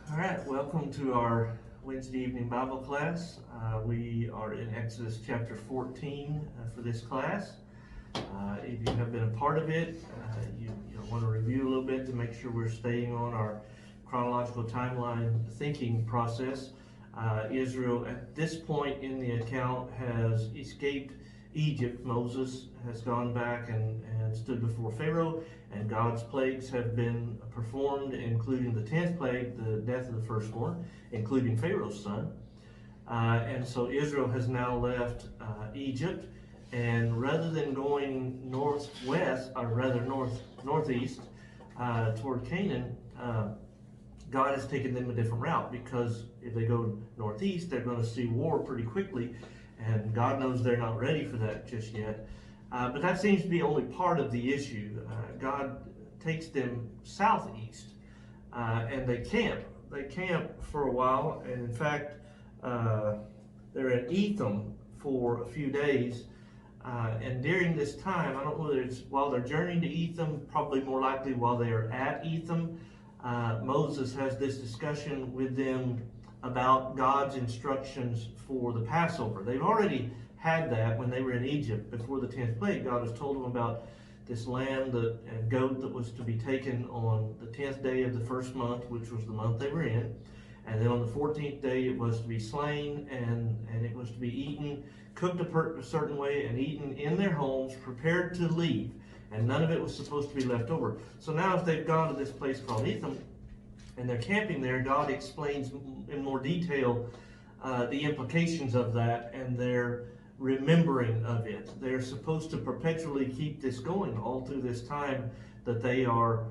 All right, welcome to our Wednesday evening Bible class. We are in Exodus chapter 14 for this class. If you have been a part of it, you want to review a little bit to make sure we're staying on our chronological timeline thinking process. Israel at this point in the account has escaped Egypt. Moses has gone back and stood before Pharaoh, and God's plagues have been performed, including the 10th plague, the death of the firstborn, including Pharaoh's son. And so Israel has now left Egypt, and rather than going northwest, or rather northeast toward Canaan, God has taken them a different route, because if they go northeast, they're going to see war pretty quickly, and God knows they're not ready for that just yet. But that seems to be only part of the issue. God takes them southeast, and they camp. They camp for a while, and in fact, they're at Etham for a few days. And during this time, I don't know whether it's while they're journeying to Etham, probably more likely while they are at Etham, Moses has this discussion with them about God's instructions for the Passover. They've already had that when they were in Egypt before the 10th plague. God has told them about this lamb and goat that was to be taken on the 10th day of the first month, which was the month they were in. And then on the 14th day it was to be slain, and it was to be eaten, cooked a certain way, and eaten in their homes, prepared to leave. And none of it was supposed to be left over. So now if they've gone to this place called Etham, and they're camping there, God explains in more detail the implications of that and their remembering of it. They're supposed to perpetually keep this going all through this time that they are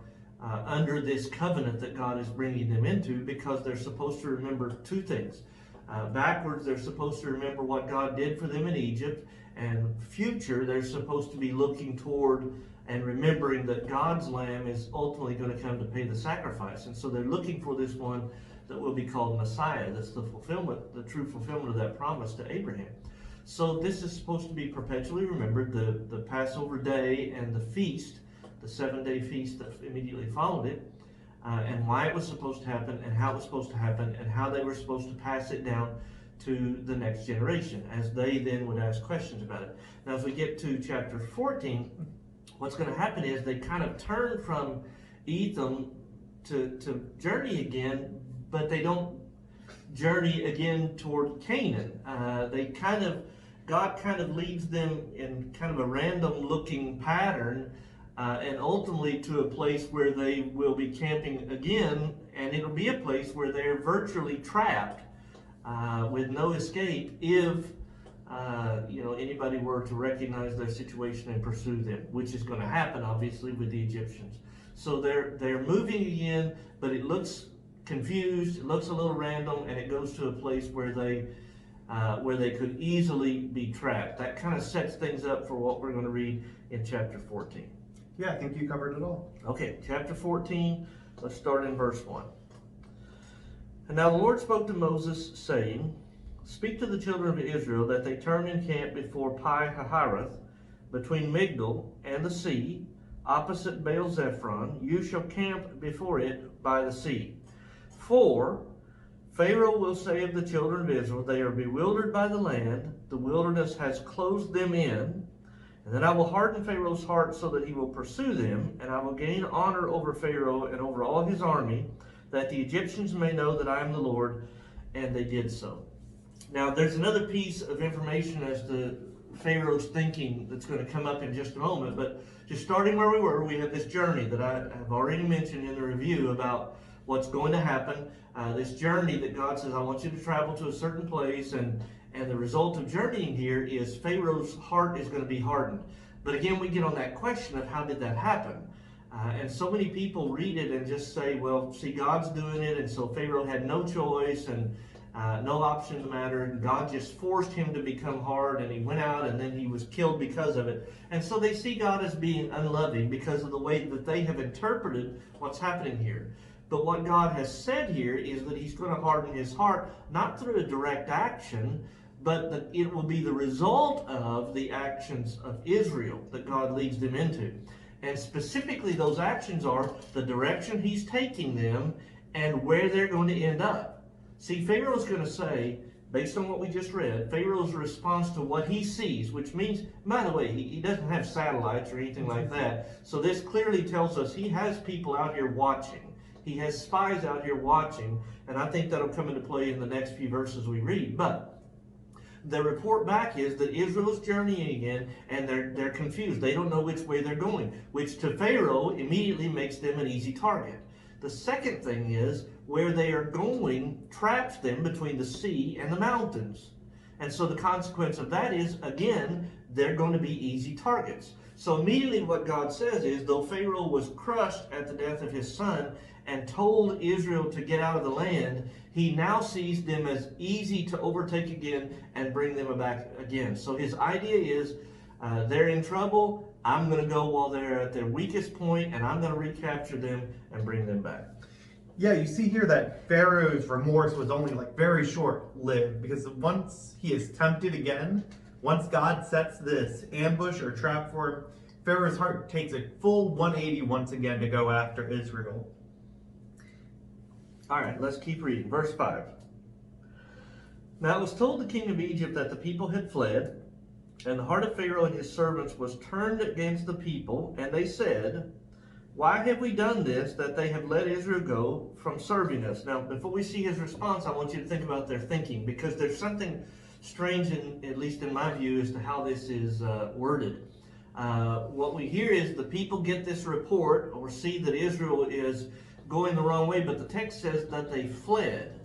under this covenant that God is bringing them into, because they're supposed to remember two things. Backwards, they're supposed to remember what God did for them in Egypt, and future, they're supposed to be looking toward and remembering that God's lamb is ultimately going to come to pay the sacrifice. And so they're looking for this one that will be called Messiah. That's the fulfillment, the true fulfillment of that promise to Abraham. So this is supposed to be perpetually remembered, the Passover day and the feast, the 7-day feast that immediately followed it, and why it was supposed to happen, and how it was supposed to happen, and how they were supposed to pass it down to the next generation, as they then would ask questions about it. Now, as we get to chapter 14, what's going to happen is they kind of turn from Etham to journey again, but they don't journey again toward Canaan. God kind of leads them in kind of a random looking pattern, and ultimately to a place where they will be camping again, and it'll be a place where they're virtually trapped with no escape if anybody were to recognize their situation and pursue them, which is going to happen obviously with the Egyptians. So they're moving again, but it looks confused, it looks a little random, and it goes to a place where they could easily be trapped. That kind of sets things up for what we're going to read in chapter 14. Yeah, I think you covered it all. Okay, chapter 14, let's start in verse 1. And now the Lord spoke to Moses, saying, Speak to the children of Israel that they turn and camp before Pi-hahiroth, between Migdol and the sea, opposite Baal-zephon. You shall camp before it by the sea. For Pharaoh will say of the children of Israel, They are bewildered by the land, the wilderness has closed them in. And then I will harden Pharaoh's heart so that he will pursue them, and I will gain honor over Pharaoh and over all his army, that the Egyptians may know that I am the Lord. And they did so. Now, there's another piece of information as to Pharaoh's thinking that's going to come up in just a moment, but just starting where we were, we have this journey that I have already mentioned in the review about what's going to happen. This journey that God says, I want you to travel to a certain place, and the result of journeying here is Pharaoh's heart is going to be hardened. But again, we get on that question of how did that happen? And so many people read it and just say, well, see, God's doing it, and so Pharaoh had no choice and no option in the matter, and God just forced him to become hard, and he went out and then he was killed because of it. And so they see God as being unloving because of the way that they have interpreted what's happening here. But what God has said here is that he's going to harden his heart, not through a direct action, but that it will be the result of the actions of Israel that God leads them into. And specifically, those actions are the direction he's taking them and where they're going to end up. See, Pharaoh's going to say, based on what we just read, Pharaoh's response to what he sees, which means, by the way, he doesn't have satellites or anything like that. So this clearly tells us he has people out here watching. He has spies out here watching, and I think that'll come into play in the next few verses we read. But the report back is that Israel is journeying again, and they're confused. They don't know which way they're going, which to Pharaoh immediately makes them an easy target. The second thing is, where they are going traps them between the sea and the mountains. And so the consequence of that is, again, they're going to be easy targets. So immediately what God says is, though Pharaoh was crushed at the death of his son and told Israel to get out of the land, he now sees them as easy to overtake again and bring them back again. So his idea is, they're in trouble, I'm going to go while they're at their weakest point, and I'm going to recapture them and bring them back. Yeah, you see here that Pharaoh's remorse was only very short-lived, because once he is tempted again, once God sets this ambush or trap for him, Pharaoh's heart takes a full 180 once again to go after Israel. All right, let's keep reading. Verse 5. Now it was told the king of Egypt that the people had fled, and the heart of Pharaoh and his servants was turned against the people, and they said, why have we done this, that they have let Israel go from serving us? Now, before we see his response, I want you to think about their thinking, because there's something strange, at least in my view, as to how this is worded. What we hear is the people get this report or see that Israel is going the wrong way, but the text says that they fled.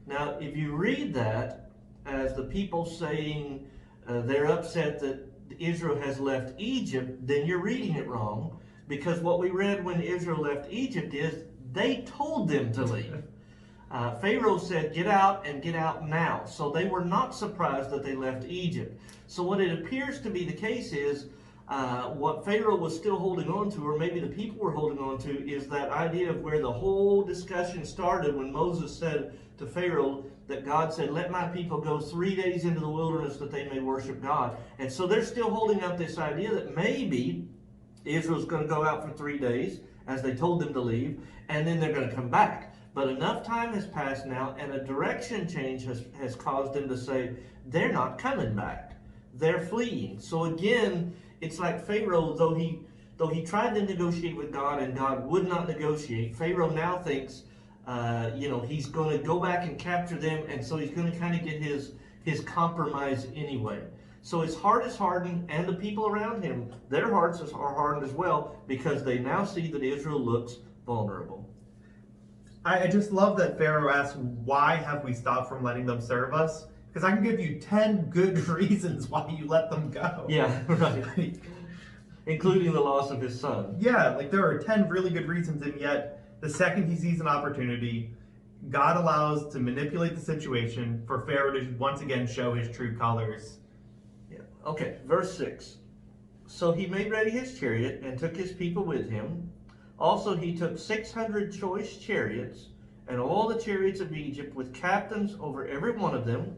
Now, if you read that as the people saying they're upset that Israel has left Egypt, then you're reading it wrong, because what we read when Israel left Egypt is they told them to leave. Pharaoh said, get out and get out now. So they were not surprised that they left Egypt. So what it appears to be the case is, what Pharaoh was still holding on to, or maybe the people were holding on to, is that idea of where the whole discussion started when Moses said to Pharaoh that God said, let my people go 3 days into the wilderness that they may worship God. And so they're still holding out this idea that maybe Israel's going to go out for 3 days, as they told them to leave, and then they're going to come back. But enough time has passed now, and a direction change has caused them to say, they're not coming back. They're fleeing. So again, it's like Pharaoh, though he tried to negotiate with God and God would not negotiate, Pharaoh now thinks, he's going to go back and capture them, and so he's going to kind of get his compromise anyway. So his heart is hardened, and the people around him, their hearts are hardened as well, because they now see that Israel looks vulnerable. I just love that Pharaoh asks, why have we stopped from letting them serve us? Because I can give you 10 good reasons why you let them go. Yeah, right. Including the loss of his son. Yeah, there are 10 really good reasons, and yet the second he sees an opportunity, God allows to manipulate the situation for Pharaoh to once again show his true colors. Yeah. Okay, verse 6. So he made ready his chariot and took his people with him. Also he took 600 choice chariots and all the chariots of Egypt with captains over every one of them.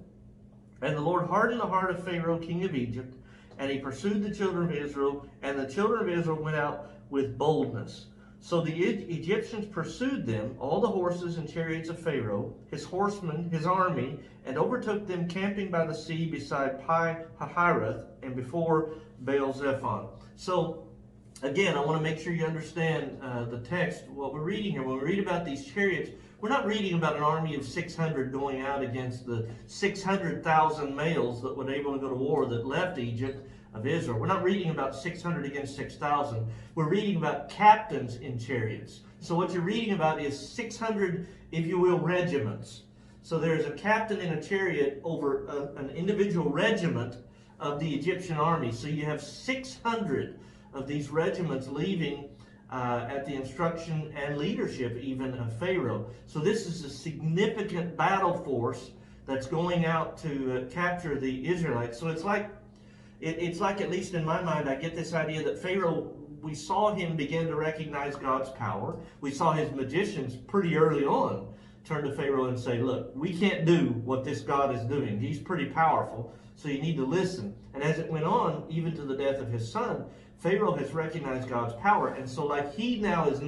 And the Lord hardened the heart of Pharaoh, king of Egypt, and he pursued the children of Israel, and the children of Israel went out with boldness. So the Egyptians pursued them, all the horses and chariots of Pharaoh, his horsemen, his army, and overtook them camping by the sea beside Pi-hahiroth and before Baal-zephon. So again, I want to make sure you understand the text, what we're reading here. When we read about these chariots, we're not reading about an army of 600 going out against the 600,000 males that were able to go to war that left Egypt of Israel. We're not reading about 600 against 6,000. We're reading about captains in chariots. So what you're reading about is 600, if you will, regiments. So there's a captain in a chariot over an individual regiment of the Egyptian army. So you have 600 of these regiments leaving at the instruction and leadership even of Pharaoh. So this is a significant battle force that's going out to capture the Israelites. So it's like, at least in my mind, I get this idea that Pharaoh, we saw him begin to recognize God's power. We saw his magicians pretty early on turn to Pharaoh and say, look, we can't do what this God is doing. He's pretty powerful, so you need to listen. And as it went on, even to the death of his son, Pharaoh has recognized God's power. And so he now is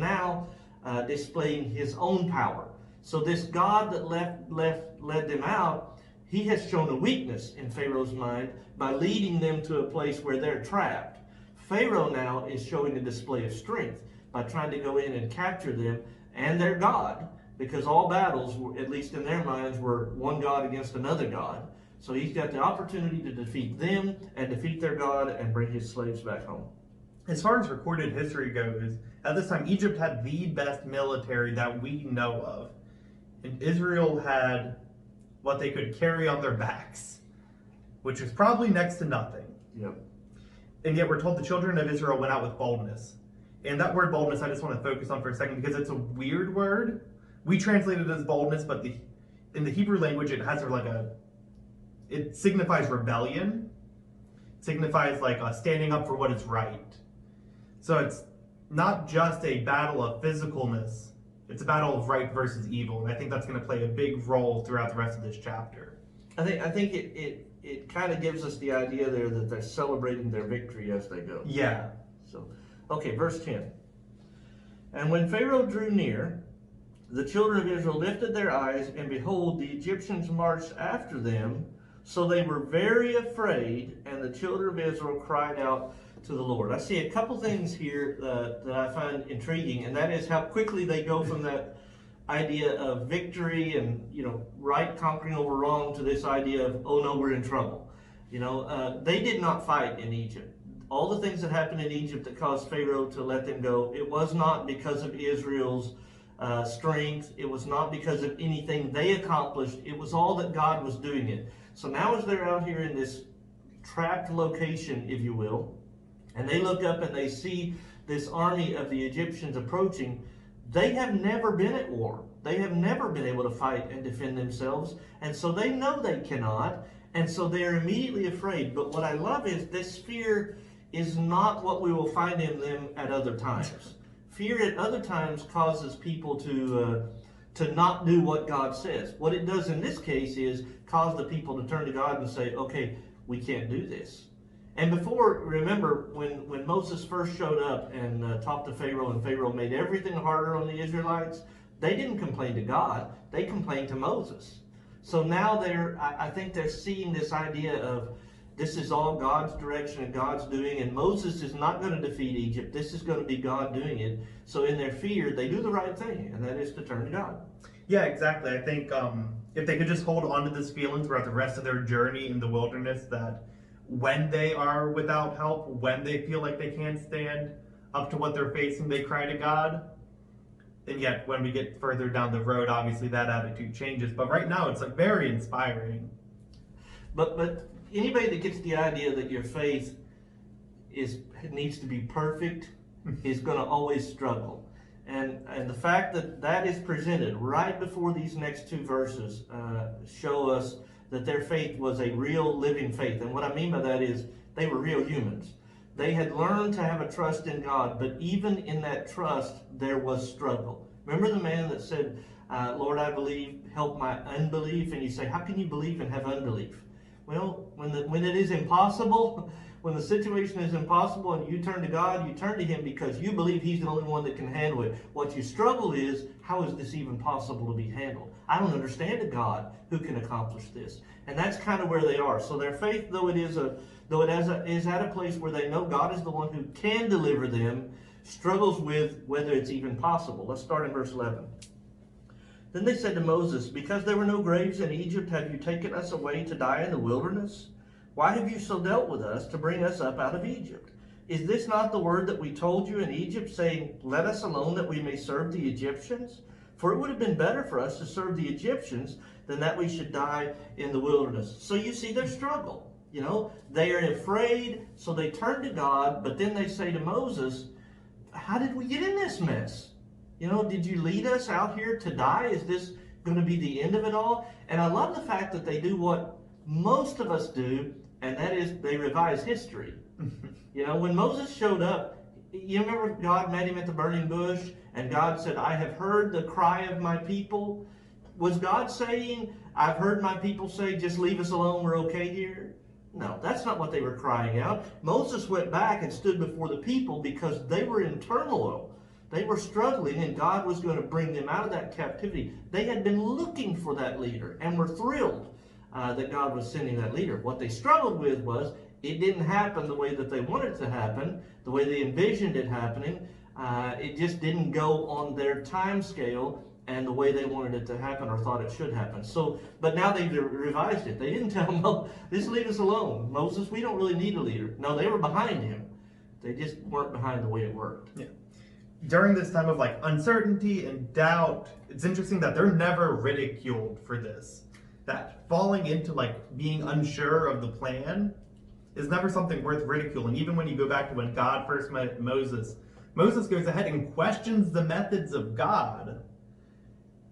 displaying his own power. So this God that led them out, he has shown a weakness in Pharaoh's mind by leading them to a place where they're trapped. Pharaoh now is showing a display of strength by trying to go in and capture them and their God, because all battles, at least in their minds, were one God against another God. So he's got the opportunity to defeat them and defeat their God and bring his slaves back home. As far as recorded history goes, at this time, Egypt had the best military that we know of. And Israel had what they could carry on their backs, which is probably next to nothing. Yep. And yet we're told the children of Israel went out with boldness. And that word boldness, I just want to focus on for a second because it's a weird word. We translate it as boldness, but in the Hebrew language, it has it signifies rebellion. It signifies standing up for what is right. So it's not just a battle of physicalness. It's a battle of right versus evil, and I think that's going to play a big role throughout the rest of this chapter. I think it kind of gives us the idea there that they're celebrating their victory as they go. Yeah. So, okay, verse 10. And when Pharaoh drew near, the children of Israel lifted their eyes, and behold, the Egyptians marched after them. So they were very afraid, and the children of Israel cried out to the Lord. I see a couple things here that I find intriguing, and that is how quickly they go from that idea of victory and right conquering over wrong to this idea of, oh no, we're in trouble. They did not fight in Egypt. All the things that happened in Egypt that caused Pharaoh to let them go, it was not because of Israel's strength. It was not because of anything they accomplished. It was all that God was doing it. So now as they're out here in this trapped location, if you will, and they look up and they see this army of the Egyptians approaching, they have never been at war. They have never been able to fight and defend themselves. And so they know they cannot. And so they are immediately afraid. But what I love is this fear is not what we will find in them at other times. Fear at other times causes people to not do what God says. What it does in this case is cause the people to turn to God and say, okay, we can't do this. And before, remember, when Moses first showed up and talked to Pharaoh, and Pharaoh made everything harder on the Israelites, they didn't complain to God, they complained to Moses. So now I think they're seeing this idea of this is all God's direction and God's doing, and Moses is not going to defeat Egypt. This is going to be God doing it. So in their fear, they do the right thing, and that is to turn to God. Yeah, exactly. I think if they could just hold on to this feeling throughout the rest of their journey in the wilderness, that when they are without help, when they feel like they can't stand up to what they're facing, they cry to God. And yet, when we get further down the road, obviously that attitude changes. But right now, it's very inspiring. But anybody that gets the idea that your faith needs to be perfect is going to always struggle. And the fact that is presented right before these next two verses show us that their faith was a real living faith. And what I mean by that is they were real humans. They had learned to have a trust in God, but even in that trust, there was struggle. Remember the man that said, Lord, I believe, help my unbelief? And you say, how can you believe and have unbelief? Well, when it is impossible, when the situation is impossible and you turn to God, you turn to Him because you believe He's the only one that can handle it. What you struggle is, how is this even possible to be handled? I don't understand a God who can accomplish this. And that's kind of where they are. So their faith, though it is at a place where they know God is the one who can deliver them, struggles with whether it's even possible. Let's start in verse 11. Then they said to Moses, because there were no graves in Egypt, have you taken us away to die in the wilderness? Why have you so dealt with us to bring us up out of Egypt? Is this not the word that we told you in Egypt, saying, let us alone that we may serve the Egyptians? For it would have been better for us to serve the Egyptians than that we should die in the wilderness. So you see their struggle. They are afraid, so they turn to God, but then they say to Moses, how did we get in this mess? Did you lead us out here to die? Is this going to be the end of it all? And I love the fact that they do what most of us do, and that is they revise history. When Moses showed up, you remember God met him at the burning bush, and God said, I have heard the cry of my people. Was God saying, I've heard my people say, just leave us alone, we're okay here? No, that's not what they were crying out. Moses went back and stood before the people because they were in turmoil. They were struggling, and God was going to bring them out of that captivity. They had been looking for that leader and were thrilled that God was sending that leader. What they struggled with was it didn't happen the way that they wanted it to happen, the way they envisioned it happening. It just didn't go on their time scale and the way they wanted it to happen or thought it should happen. So, but now they've revised it. They didn't tell him, "Oh, just leave us alone. Moses, we don't really need a leader." No, they were behind him. They just weren't behind the way it worked. Yeah. During this time of like uncertainty and doubt, it's interesting that they're never ridiculed for this. That falling into like being unsure of the plan is never something worth ridiculing. Even when you go back to when God first met Moses, Moses goes ahead and questions the methods of God.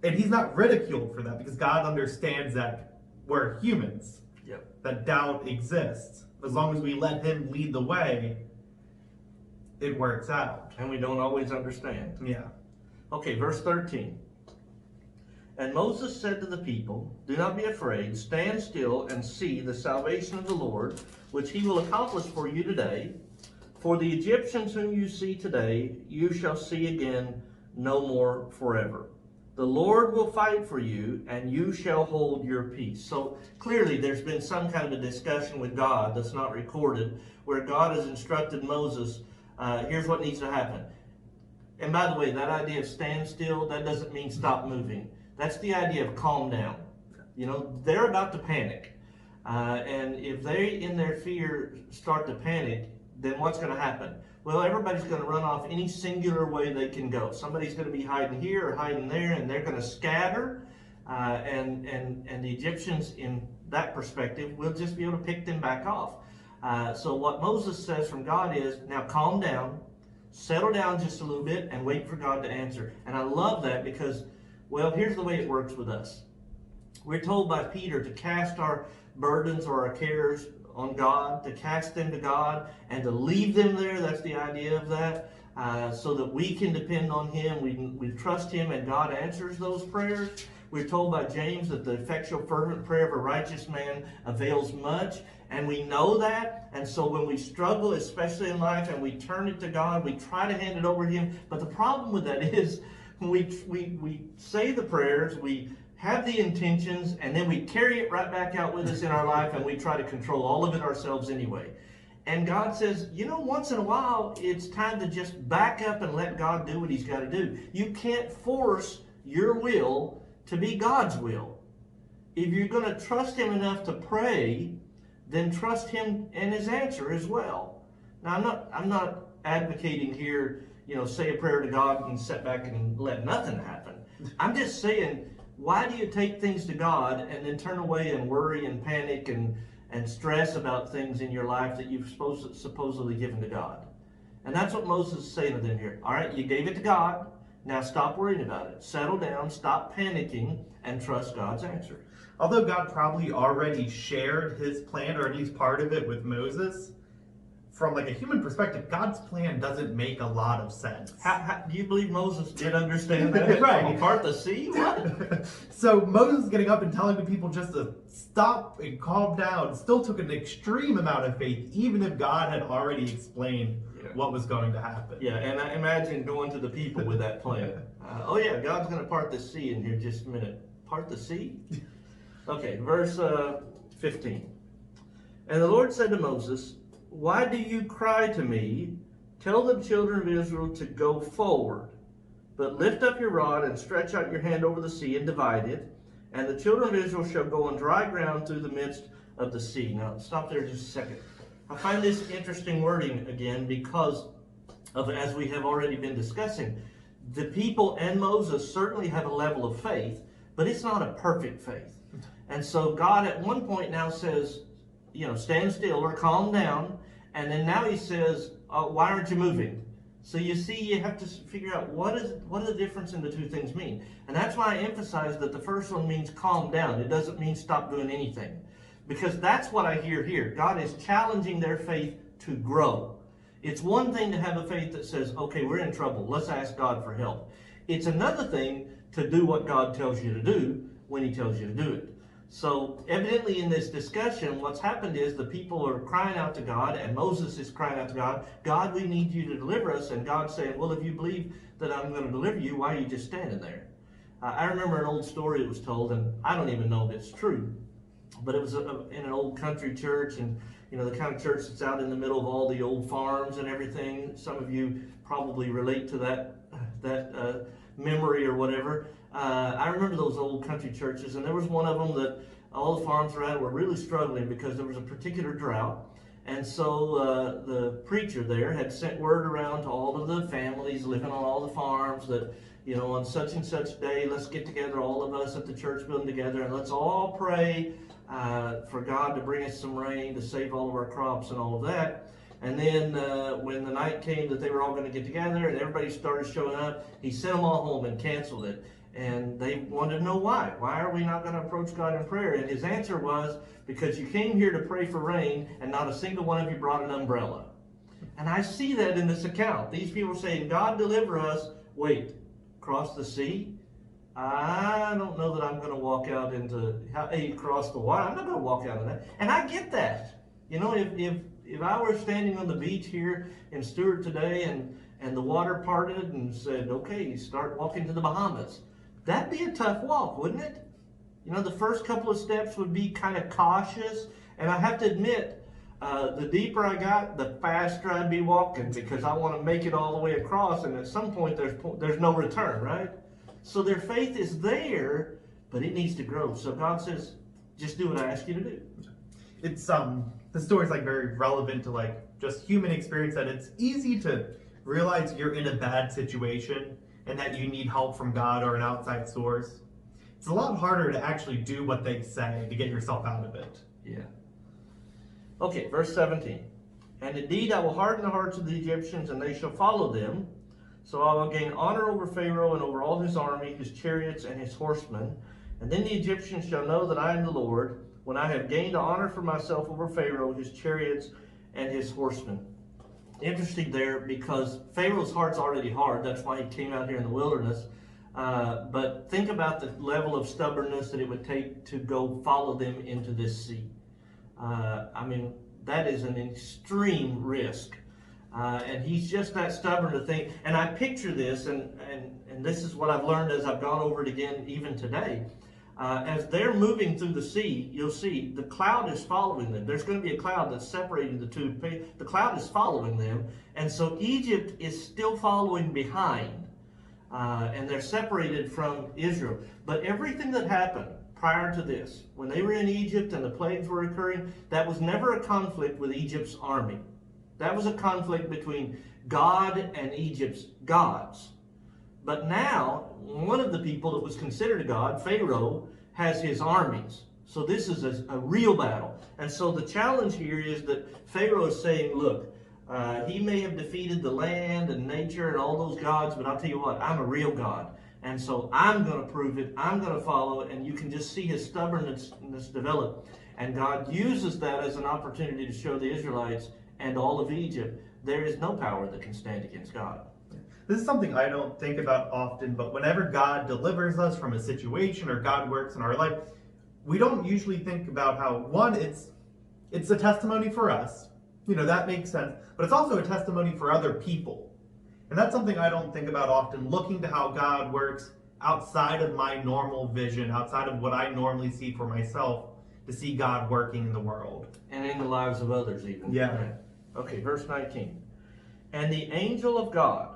And he's not ridiculed for that because God understands that we're humans. Yep. That doubt exists. As long as we let him lead the way, it works out. And we don't always understand. Yeah. Okay, verse 13. And Moses said to the people, "Do not be afraid. Stand still and see the salvation of the Lord, which he will accomplish for you today. For the Egyptians whom you see today, you shall see again no more forever. The Lord will fight for you, and you shall hold your peace." So clearly there's been some kind of a discussion with God that's not recorded, where God has instructed Moses, here's what needs to happen. And by the way, that idea of stand still, that doesn't mean stop moving. That's the idea of calm down. You know, they're about to panic. And if they, in their fear, start to panic, then what's going to happen? Well, everybody's going to run off any singular way they can go. Somebody's going to be hiding here or hiding there, and they're going to scatter. And the Egyptians, in that perspective, will just be able to pick them back off. So what Moses says from God is, now calm down, settle down just a little bit, and wait for God to answer. And I love that because, well, here's the way it works with us. We're told by Peter to cast our burdens or our cares on God, to cast them to God, and to leave them there. That's the idea of that, so that we can depend on him. We trust him, and God answers those prayers. We're told by James that the effectual fervent prayer of a righteous man avails much, and we know that. And so when we struggle, especially in life, and we turn it to God, we try to hand it over to him. But the problem with that is when we say the prayers, we have the intentions, and then we carry it right back out with us in our life, and we try to control all of it ourselves anyway. And God says, you know, once in a while, it's time to just back up and let God do what he's got to do. You can't force your will to be God's will. If you're going to trust him enough to pray, then trust him and his answer as well. Now, I'm not advocating here, you know, say a prayer to God and sit back and let nothing happen. I'm just saying, why do you take things to God and then turn away and worry and panic and stress about things in your life that you've supposedly given to God? And that's what Moses is saying to them here. All right, you gave it to God. Now stop worrying about it. Settle down, stop panicking, and trust God's answer. Although God probably already shared his plan, or at least part of it, with Moses, from like a human perspective, God's plan doesn't make a lot of sense. Do you believe Moses did understand that? Right. Part the sea? What? So Moses getting up and telling the people just to stop and calm down still took an extreme amount of faith, even if God had already explained what was going to happen. Yeah, and I imagine going to the people with that plan. Oh yeah, God's going to part the sea in here just a minute. Part the sea? Okay, verse 15. And the Lord said to Moses, "Why do you cry to me? Tell the children of Israel to go forward, but lift up your rod and stretch out your hand over the sea and divide it, and the children of Israel shall go on dry ground through the midst of the sea." Now, stop there just a second. I find this interesting wording again because of, as we have already been discussing, the people and Moses certainly have a level of faith, but it's not a perfect faith. And so God at one point now says, you know, stand still or calm down. And then now he says, why aren't you moving? So you see, you have to figure out what do the difference in the two things mean. And that's why I emphasize that the first one means calm down. It doesn't mean stop doing anything. Because that's what I hear here. God is challenging their faith to grow. It's one thing to have a faith that says, okay, we're in trouble. Let's ask God for help. It's another thing to do what God tells you to do when he tells you to do it. So evidently in this discussion, what's happened is the people are crying out to God, and Moses is crying out to God, "God, we need you to deliver us." And God's saying, well, if you believe that I'm going to deliver you, why are you just standing there? I remember an old story that was told, and I don't even know if it's true, but it was in an old country church, and the kind of church that's out in the middle of all the old farms and everything. Some of you probably relate to that memory or whatever. I remember those old country churches, and there was one of them that all the farms around were really struggling because there was a particular drought. And so the preacher there had sent word around to all of the families living on all the farms that, on such and such day, let's get together, all of us at the church building together, and let's all pray for God to bring us some rain to save all of our crops and all of that. And then when the night came that they were all going to get together and everybody started showing up, he sent them all home and canceled it. And they wanted to know why. Why are we not going to approach God in prayer? And his answer was, because you came here to pray for rain and not a single one of you brought an umbrella. And I see that in this account. These people saying, God deliver us. Wait, cross the sea? I don't know that I'm going to walk out across the water. I'm not going to walk out in that. And I get that. If I were standing on the beach here in Stewart today and the water parted and said, okay, start walking to the Bahamas, that'd be a tough walk, wouldn't it? The first couple of steps would be kind of cautious. And I have to admit, the deeper I got, the faster I'd be walking because I want to make it all the way across. And at some point, there's no return, right? So their faith is there, but it needs to grow. So God says, just do what I ask you to do. It's the story's very relevant to just human experience, that it's easy to realize you're in a bad situation and that you need help from God or an outside source. It's a lot harder to actually do what they say to get yourself out of it. Yeah. Okay, verse 17. And indeed I will harden the hearts of the Egyptians, and they shall follow them. So I will gain honor over Pharaoh and over all his army, his chariots, and his horsemen. And then the Egyptians shall know that I am the Lord, when I have gained honor for myself over Pharaoh, his chariots, and his horsemen. Interesting there, because Pharaoh's heart's already hard. That's why he came out here in the wilderness. But think about the level of stubbornness that it would take to go follow them into this sea. That is an extreme risk. And he's just that stubborn to think. And I picture this, and this is what I've learned as I've gone over it again even today. As they're moving through the sea, you'll see the cloud is following them. There's going to be a cloud that's separating the two. The cloud is following them. And so Egypt is still following behind. And they're separated from Israel. But everything that happened prior to this, when they were in Egypt and the plagues were occurring, that was never a conflict with Egypt's army. That was a conflict between God and Egypt's gods. But now, one of the people that was considered a god, Pharaoh, has his armies. So this is a real battle. And so the challenge here is that Pharaoh is saying, look, he may have defeated the land and nature and all those gods, but I'll tell you what, I'm a real God. And so I'm going to prove it. I'm going to follow it. And you can just see his stubbornness develop. And God uses that as an opportunity to show the Israelites and all of Egypt, there is no power that can stand against God. This is something I don't think about often, but whenever God delivers us from a situation or God works in our life, we don't usually think about how, one, it's a testimony for us. That makes sense. But it's also a testimony for other people. And that's something I don't think about often, looking to how God works outside of my normal vision, outside of what I normally see for myself, to see God working in the world. And in the lives of others even. Yeah. Okay, verse 19. And the angel of God,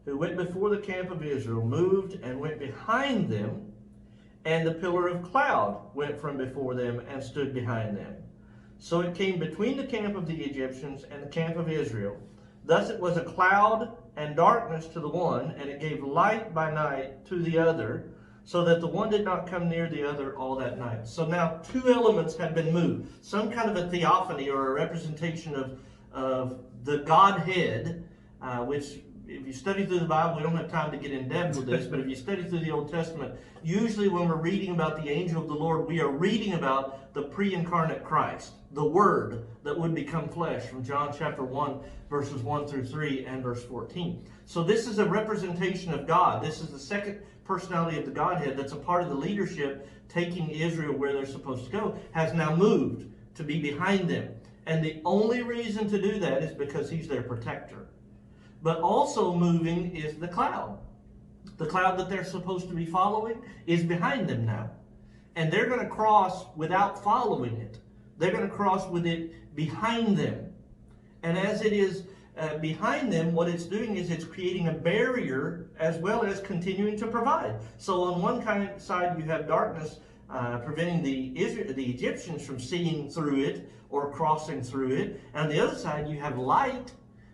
who went before the camp of Israel, moved and went behind them, and the pillar of cloud went from before them and stood behind them. So it came between the camp of the Egyptians and the camp of Israel. Thus it was a cloud and darkness to the one, and it gave light by night to the other, so that the one did not come near the other all that night. So now two elements have been moved. Some kind of a theophany or a representation of the Godhead, which if you study through the Bible, we don't have time to get in depth with this, but if you study through the Old Testament, usually when we're reading about the angel of the Lord, we are reading about the pre-incarnate Christ, the Word that would become flesh, from John chapter 1, verses 1 through 3 and verse 14. So this is a representation of God. This is the second personality of the Godhead that's a part of the leadership taking Israel where they're supposed to go, has now moved to be behind them. And the only reason to do that is because he's their protector. but also moving is the cloud. The cloud that they're supposed to be following is behind them now. And they're going to cross without following it. They're going to cross with it behind them. And as it is behind them, what it's doing is it's creating a barrier as well as continuing to provide. So on one side you have darkness preventing the Egyptians from seeing through it or crossing through it. And on the other side you have light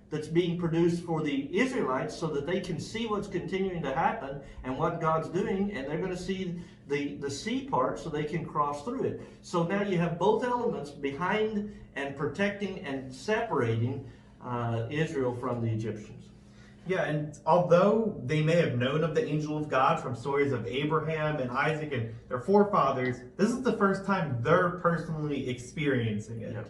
that's being produced for the Israelites so that they can see what's continuing to happen and what God's doing, and they're going to see the sea part so they can cross through it. So now you have both elements behind and protecting and separating Israel from the Egyptians. Yeah, and although they may have known of the angel of God from stories of Abraham and Isaac and their forefathers, this is the first time they're personally experiencing it. Yep.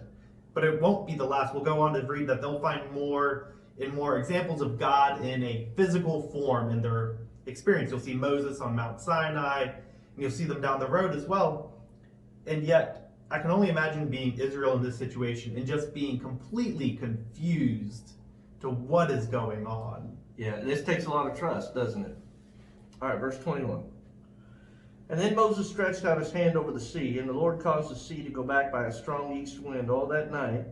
But it won't be the last. We'll go on to read that they'll find more examples of God in a physical form in their experience. You'll see Moses on Mount Sinai, and you'll see them down the road as well. And yet, I can only imagine being Israel in this situation and just being completely confused to what is going on. Yeah, this takes a lot of trust, doesn't it? All right, verse 21. And then Moses stretched out his hand over the sea, and the Lord caused the sea to go back by a strong east wind all that night,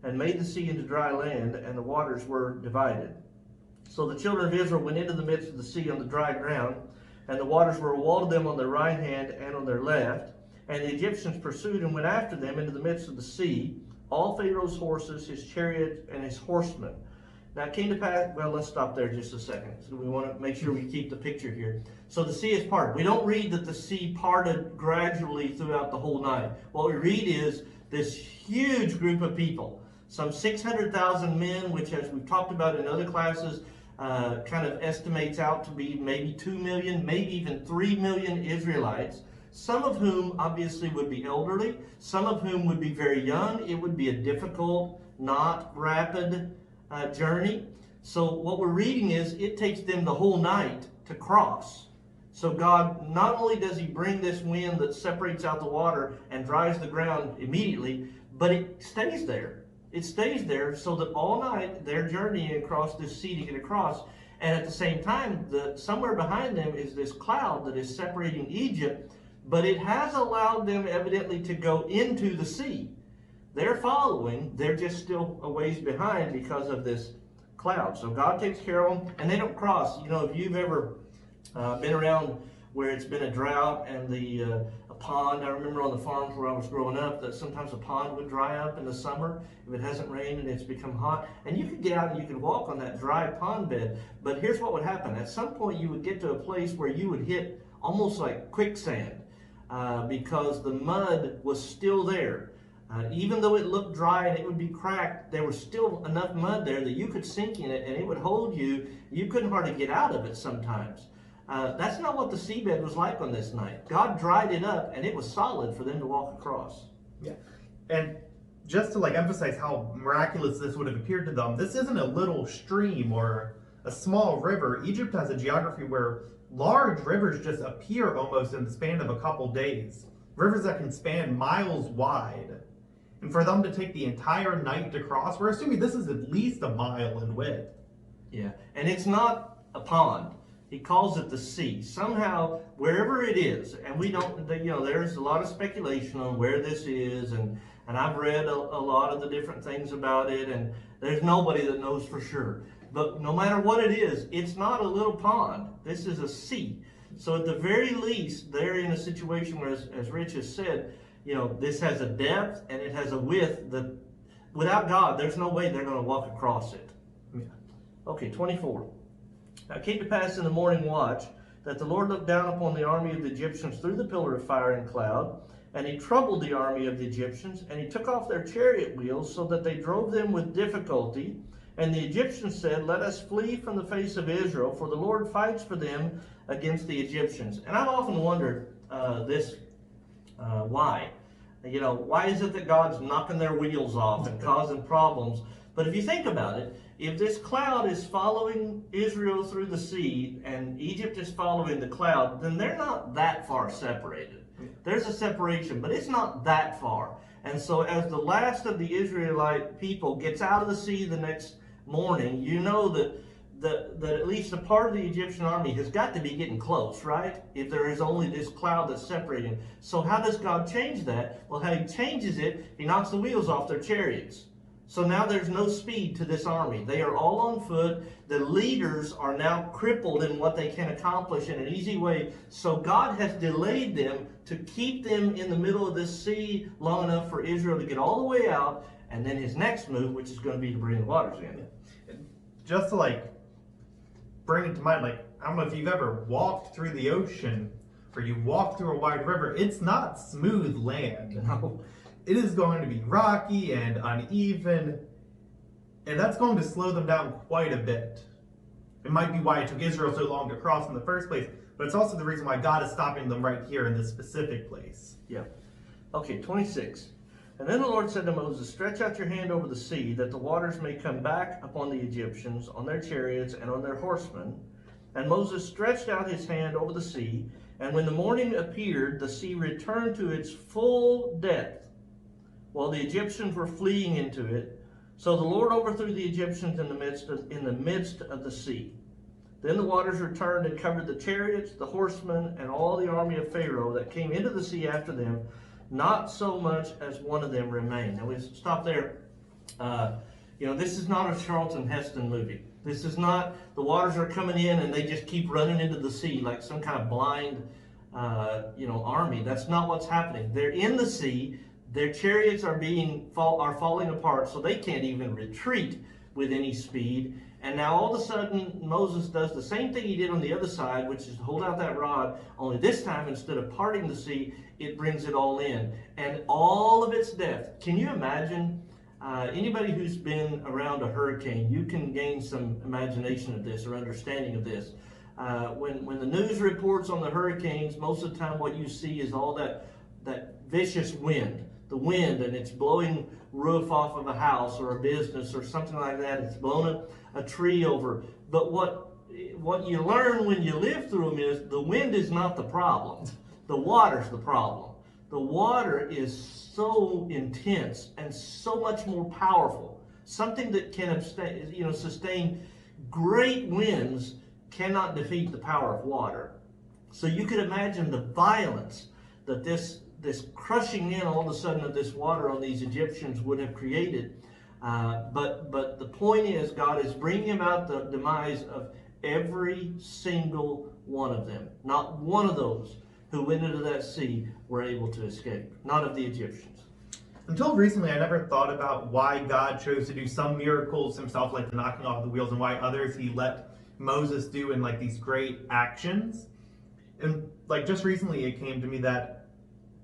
and made the sea into dry land, and the waters were divided. So the children of Israel went into the midst of the sea on the dry ground, and the waters were a wall to them on their right hand and on their left. And the Egyptians pursued and went after them into the midst of the sea, all Pharaoh's horses, his chariot, and his horsemen. Now it came to pass, well, let's stop there just a second. So we want to make sure we keep the picture here. So the sea is parted. We don't read that the sea parted gradually throughout the whole night. What we read is this huge group of people, some 600,000 men, which, as we've talked about in other classes, kind of estimates out to be maybe 2 million, maybe even 3 million Israelites, some of whom obviously would be elderly, some of whom would be very young. It would be a difficult, not rapid journey. So what we're reading is it takes them the whole night to cross. So God, not only does he bring this wind that separates out the water and dries the ground immediately, but it stays there. It stays there so that all night they're journeying across this sea to get across. And at the same time, somewhere behind them is this cloud that is separating Egypt, but it has allowed them evidently to go into the sea. They're following, they're just still a ways behind because of this cloud. So God takes care of them, and they don't cross. You know, if you've ever been around where it's been a drought and a pond, I remember on the farms where I was growing up that sometimes a pond would dry up in the summer if it hasn't rained and it's become hot. And you could get out and you could walk on that dry pond bed. But here's what would happen. At some point you would get to a place where you would hit almost like quicksand because the mud was still there. Even though it looked dry and it would be cracked, there was still enough mud there that you could sink in it and it would hold you. You couldn't hardly get out of it sometimes. That's not what the seabed was like on this night. God dried it up and it was solid for them to walk across. Yeah. And just to emphasize how miraculous this would have appeared to them, this isn't a little stream or a small river. Egypt has a geography where large rivers just appear almost in the span of a couple days. Rivers that can span miles wide. And for them to take the entire night to cross, we're assuming this is at least a mile in width. Yeah, and it's not a pond. He calls it the sea. Somehow, wherever it is, and we don't, there's a lot of speculation on where this is, and I've read a lot of the different things about it, and there's nobody that knows for sure. But no matter what it is, it's not a little pond. This is a sea. So at the very least, they're in a situation where, as Rich has said, this has a depth and it has a width that without God, there's no way they're going to walk across it. Yeah. Okay, 24. Now it came to pass in the morning watch that the Lord looked down upon the army of the Egyptians through the pillar of fire and cloud, and he troubled the army of the Egyptians, and he took off their chariot wheels so that they drove them with difficulty. And the Egyptians said, "Let us flee from the face of Israel, for the Lord fights for them against the Egyptians." And I've often wondered why. Why is it that God's knocking their wheels off and causing problems? But if you think about it, if this cloud is following Israel through the sea and Egypt is following the cloud, then they're not that far separated. There's a separation, but it's not that far. And so as the last of the Israelite people gets out of the sea the next morning, you know that that at least a part of the Egyptian army has got to be getting close, right? If there is only this cloud that's separating. So how does God change that? Well, how he changes it, he knocks the wheels off their chariots. So now there's no speed to this army. They are all on foot. The leaders are now crippled in what they can accomplish in an easy way. So God has delayed them to keep them in the middle of this sea long enough for Israel to get all the way out. And then his next move, which is going to be to bring the waters in. Just to like bring it to mind, like, I don't know if you've ever walked through the ocean or you walk through a wide river. It's not smooth land. No. It is going to be rocky and uneven, and that's going to slow them down quite a bit. It might be why it took Israel so long to cross in the first place, but it's also the reason why God is stopping them right here in this specific place. Yeah. Okay, 26. And then the Lord said to Moses, stretch out your hand over the sea, that the waters may come back upon the Egyptians, on their chariots, and on their horsemen. And Moses stretched out his hand over the sea, and when the morning appeared, the sea returned to its full depth, while the Egyptians were fleeing into it. So the Lord overthrew the Egyptians in the midst of the sea. Then the waters returned and covered the chariots, the horsemen, and all the army of Pharaoh that came into the sea after them. Not so much as one of them remained. Now we stop there. This is not a Charlton Heston movie. This is not the waters are coming in and they just keep running into the sea like some kind of blind, army. That's not what's happening. They're in the sea. Their chariots are falling apart, so they can't even retreat with any speed. And now all of a sudden, Moses does the same thing he did on the other side, which is to hold out that rod, only this time, instead of parting the sea, it brings it all in. And all of its depth. Can you imagine, anybody who's been around a hurricane, you can gain some imagination of this or understanding of this. When the news reports on the hurricanes, most of the time what you see is all that vicious wind. The wind, and it's blowing roof off of a house or a business or something like that. It's blown a tree over. But what you learn when you live through them is the wind is not the problem. The water's the problem. The water is so intense and so much more powerful. Something that can sustain great winds cannot defeat the power of water. So you could imagine the violence that this crushing in all of a sudden of this water on these Egyptians would have created. But the point is, God is bringing about the demise of every single one of them. Not one of those who went into that sea were able to escape. Not of the Egyptians. Until recently, I never thought about why God chose to do some miracles himself, like the knocking off the wheels, and why others he let Moses do in like these great actions. And like just recently, it came to me that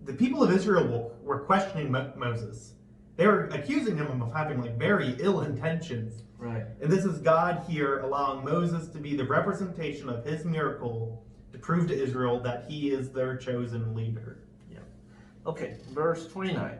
the people of Israel were questioning Moses. They were accusing him of having like very ill intentions. Right. And this is God here allowing Moses to be the representation of his miracle to prove to Israel that he is their chosen leader. Yeah. Okay, verse 29.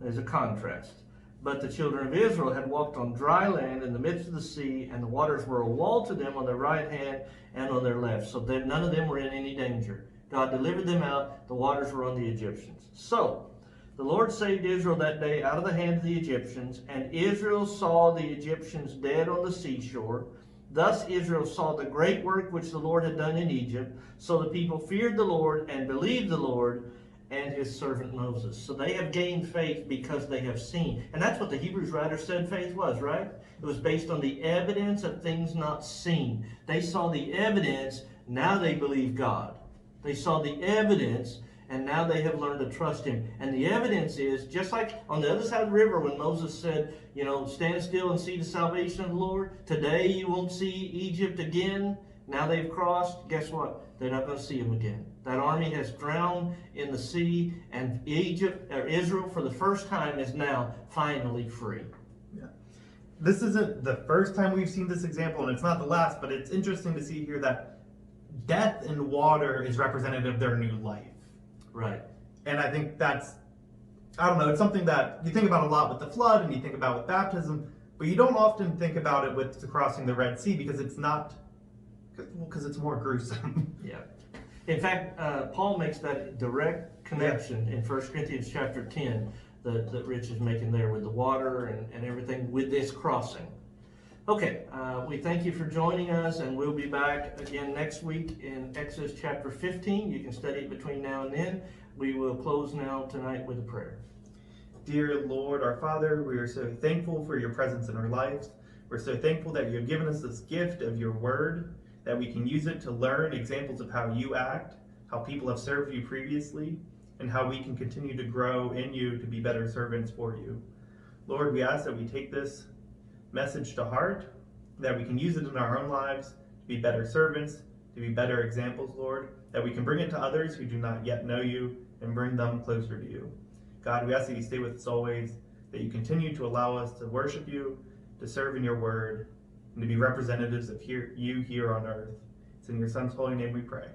There's a contrast. But the children of Israel had walked on dry land in the midst of the sea, and the waters were a wall to them on their right hand and on their left, so that none of them were in any danger. God delivered them out. The waters were on the Egyptians. So the Lord saved Israel that day out of the hand of the Egyptians, and Israel saw the Egyptians dead on the seashore. Thus Israel saw the great work which the Lord had done in Egypt. So the people feared the Lord and believed the Lord and his servant Moses. So they have gained faith because they have seen. And that's what the Hebrews writer said faith was, right? It was based on the evidence of things not seen. They saw the evidence, now they believe God. They saw the evidence, and now they have learned to trust him. And the evidence is, just like on the other side of the river when Moses said, stand still and see the salvation of the Lord. Today you won't see Egypt again. Now they've crossed. Guess what? They're not going to see him again. That army has drowned in the sea, and Israel for the first time is now finally free. Yeah. This isn't the first time we've seen this example, and it's not the last, but it's interesting to see here that death in water is representative of their new life. Right. And I think that's, it's something that you think about a lot with the flood and you think about with baptism, but you don't often think about it with crossing the Red Sea because it's it's more gruesome. Yeah. In fact, Paul makes that direct connection in 1 Corinthians chapter 10 that Rich is making there with the water and everything with this crossing. Okay, we thank you for joining us, and we'll be back again next week in Exodus chapter 15. You can study it between now and then. We will close now tonight with a prayer. Dear Lord, our Father, we are so thankful for your presence in our lives. We're so thankful that you have given us this gift of your word, that we can use it to learn examples of how you act, how people have served you previously, and how we can continue to grow in you to be better servants for you. Lord, we ask that we take this message to heart, that we can use it in our own lives to be better servants, to be better examples, Lord, that we can bring it to others who do not yet know you and bring them closer to you. God, we ask that you stay with us always, that you continue to allow us to worship you, to serve in your word, and to be representatives of you here on earth. It's in your Son's holy name we pray.